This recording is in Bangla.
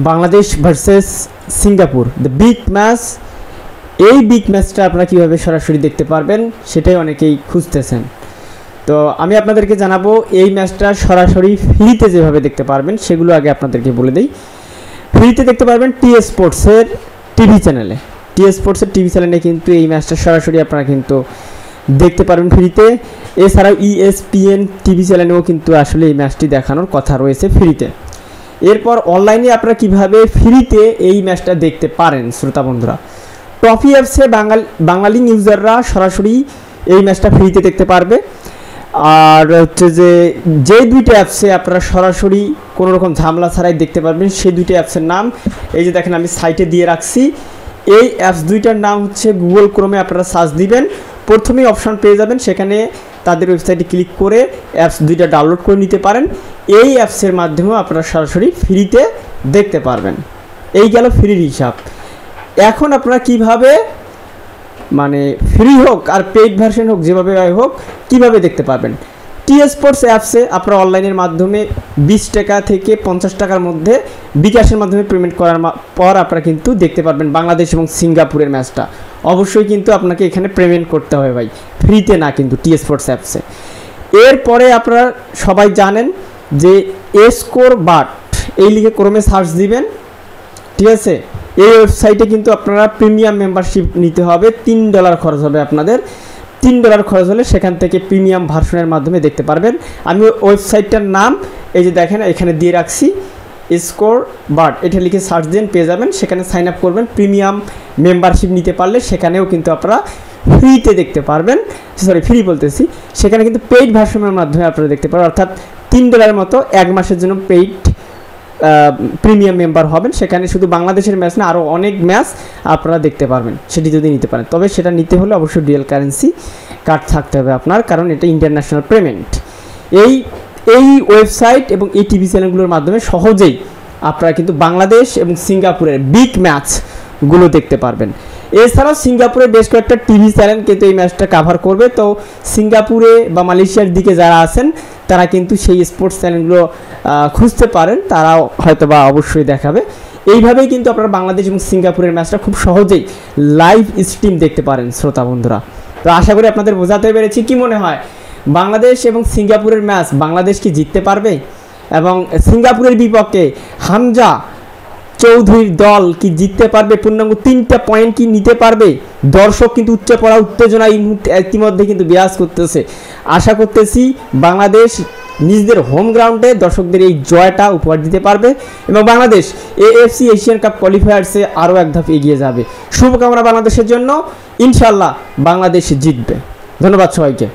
Bangladesh versus Singapore the big match. এই বিগ ম্যাচটা আপনারা কীভাবে সরাসরি দেখতে পারবেন সেটাই অনেকেই খুঁজতেছেন। তো আমি আপনাদেরকে জানাবো এই ম্যাচটা সরাসরি ফ্রিতে যেভাবে দেখতে পারবেন সেগুলো আগে আপনাদেরকে বলে দিই। ফ্রিতে দেখতে পারবেন টি স্পোর্টসের টিভি চ্যানেলে। টি স্পোর্টসের টিভি চ্যানেলে কিন্তু এই ম্যাচটা সরাসরি আপনারা কিন্তু দেখতে পারবেন ফ্রিতে। এছাড়াও ESPN টিভি চ্যানেলেও কিন্তু আসলে এই ম্যাচটি দেখানোর কথা রয়েছে ফ্রিতে। এরপর অনলাইনে আপনারা কিভাবে ফ্রিতে এই ম্যাচটা দেখতে পারেন শ্রোতা বন্ধুরা, টফি অ্যাপসে বাঙালি ইউজাররা সরাসরি এই ম্যাচটা ফ্রিতে দেখতে পারবে। আর হচ্ছে যে দুইটা অ্যাপসে আপনারা সরাসরি কোনো রকম ঝামেলা ছাড়াই দেখতে পারবেন সেই দুইটা অ্যাপসের নাম এই যে দেখেন আমি সাইটে দিয়ে রাখছি। এই অ্যাপস দুইটার নাম হচ্ছে গুগল ক্রোমে আপনারা সার্চ দিবেন, প্রথমেই অপশান পেয়ে যাবেন, সেখানে তাদের ওয়েবসাইটে ক্লিক করে অ্যাপস দুইটা ডাউনলোড করে নিতে পারেন। এই অ্যাপসের মাধ্যমেও আপনারা সরাসরি ফ্রিতে দেখতে পারবেন। এই গেল ফ্রির হিসাব। এখন আপনারা কিভাবে মানে ফ্রি হোক আর পেইড ভার্সন হোক যেভাবে হোক কীভাবে দেখতে পারবেন। টি স্পোর্টস অ্যাপসে আপনারা অনলাইনের মাধ্যমে 20 টাকা থেকে 50 টাকার মধ্যে বিকাশের মাধ্যমে পেমেন্ট করার পর আপনারা কিন্তু দেখতে পারবেন বাংলাদেশ এবং সিঙ্গাপুরের ম্যাচটা। অবশ্যই কিন্তু আপনাকে এখানে পেমেন্ট করতে হবে ভাই, ফ্রিতে না কিন্তু টি স্পোর্টস অ্যাপসে। এরপরে আপনারা সবাই জানেন যে স্কোর বাট এই লিখে ক্রমে সার্চ দিবেন, ঠিক আছে। এই ওয়েবসাইটে কিন্তু আপনারা প্রিমিয়াম মেম্বারশিপ নিতে হবে, $3 খরচ হবে আপনাদের। $3 খরচ হলে সেখান থেকে প্রিমিয়াম ভার্সনের মাধ্যমে দেখতে পারবেন। আমি ওয়েবসাইটটার নাম এই যে দেখেন এখানে দিয়ে রাখছি, স্কোর বাট, এটা লিখে সার্চ দিন পেয়ে যাবেন। সেখানে সাইন আপ করবেন, প্রিমিয়াম মেম্বারশিপ নিতে পারলে সেখানেও কিন্তু আপনারা ফ্রিতে দেখতে পারবেন। সরি, ফ্রি বলতেছি, সেখানে কিন্তু পেইড ভার্সনের মাধ্যমে আপনারা দেখতে পারবেন, অর্থাৎ $3 মতো 1 মাসের জন্য পেইড প্রিমিয়াম মেম্বার হবেন। সেখানে শুধু বাংলাদেশের ম্যাচ না আরও অনেক ম্যাচ আপনারা দেখতে পারবেন সেটি যদি নিতে পারেন। তবে সেটা নিতে হলে অবশ্যই ডুয়াল কারেন্সি কার্ড থাকতে হবে আপনার, কারণ এটা ইন্টারন্যাশনাল পেমেন্ট। এই ওয়েবসাইট এবং এই টিভি চ্যানেলগুলোর মাধ্যমে সহজেই আপনারা কিন্তু বাংলাদেশ এবং সিঙ্গাপুরের বিগ ম্যাচগুলো দেখতে পারবেন। এছাড়াও সিঙ্গাপুরের বেশ কয়েকটা টিভি চ্যানেল কিন্তু এই ম্যাচটা কাভার করবে। তো সিঙ্গাপুরে বা মালয়েশিয়ার দিকে যারা আছেন তারা কিন্তু সেই স্পোর্টস চ্যানেলগুলো খুঁজতে পারেন, তারাও হয়তো বা অবশ্যই দেখাবে। এইভাবেই কিন্তু আপনারা বাংলাদেশ এবং সিঙ্গাপুরের ম্যাচটা খুব সহজেই লাইভ স্ট্রিম দেখতে পারেন শ্রোতা বন্ধুরা। তো আশা করি আপনাদের বোঝাতে পেরেছি। কি মনে হয় বাংলাদেশ এবং সিঙ্গাপুরের ম্যাচ বাংলাদেশ কি জিততে পারবে, এবং সিঙ্গাপুরের বিপক্ষে হামজা চৌধুরীর দল কি জিততে পারবে, পূর্ণাঙ্গ 3টা পয়েন্ট কি নিতে পারবে? দর্শক কিন্তু উত্তেজনা এই মুহূর্তে ইতিমধ্যে কিন্তু বিরাজ করতেছে। আশা করতেছি বাংলাদেশ নিজেদের হোম গ্রাউন্ডে দর্শকদের এই জয়টা উপহার দিতে পারবে এবং বাংলাদেশ AFC এশিয়ান কাপ কোয়ালিফায়ার্সে আরও এক ধাপ এগিয়ে যাবে। শুভকামনা বাংলাদেশের জন্য, ইনশাল্লাহ বাংলাদেশ জিতবে। ধন্যবাদ সবাইকে।